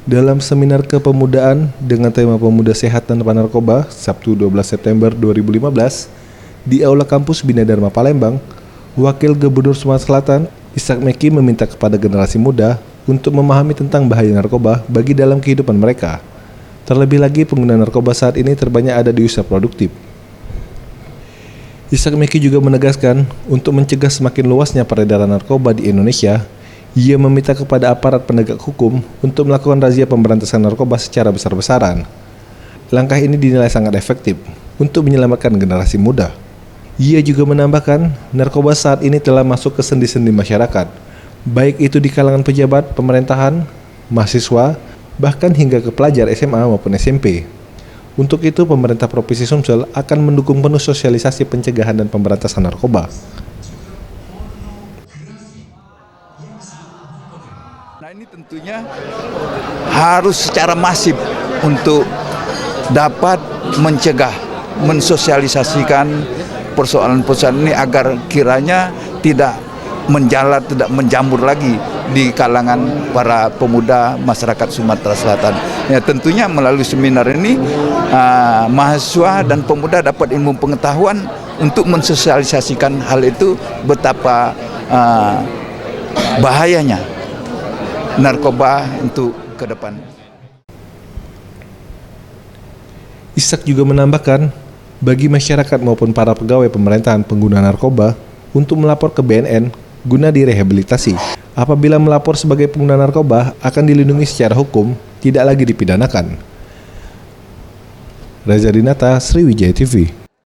Dalam seminar kepemudaan dengan tema Pemuda Sehat Tanpa Narkoba, Sabtu 12 September 2015, di Aula Kampus Bina Dharma Palembang, Wakil Gubernur Sumatera Selatan, Ishak Meki meminta kepada generasi muda untuk memahami tentang bahaya narkoba bagi dalam kehidupan mereka. Terlebih lagi pengguna narkoba saat ini terbanyak ada di usia produktif. Ishak Meki juga menegaskan untuk mencegah semakin luasnya peredaran narkoba di Indonesia, ia meminta kepada aparat penegak hukum untuk melakukan razia pemberantasan narkoba secara besar-besaran. Langkah ini dinilai sangat efektif untuk menyelamatkan generasi muda. Ia juga menambahkan, narkoba saat ini telah masuk ke sendi-sendi masyarakat, baik itu di kalangan pejabat, pemerintahan, mahasiswa, bahkan hingga ke pelajar SMA maupun SMP. Untuk itu, pemerintah Provinsi Sumsel akan mendukung penuh sosialisasi pencegahan dan pemberantasan narkoba. Nah, ini tentunya harus secara masif untuk dapat mencegah, mensosialisasikan persoalan-persoalan ini agar kiranya tidak menjalar, tidak menjamur lagi di kalangan para pemuda masyarakat Sumatera Selatan. Ya, tentunya melalui seminar ini mahasiswa dan pemuda dapat ilmu pengetahuan untuk mensosialisasikan hal itu, betapa bahayanya narkoba untuk ke depan. Ishak juga menambahkan, bagi masyarakat maupun para pegawai pemerintahan pengguna narkoba untuk melapor ke BNN guna direhabilitasi. Apabila melapor sebagai pengguna narkoba akan dilindungi secara hukum, tidak lagi dipidanakan. Reza Dinata, Sriwijaya TV.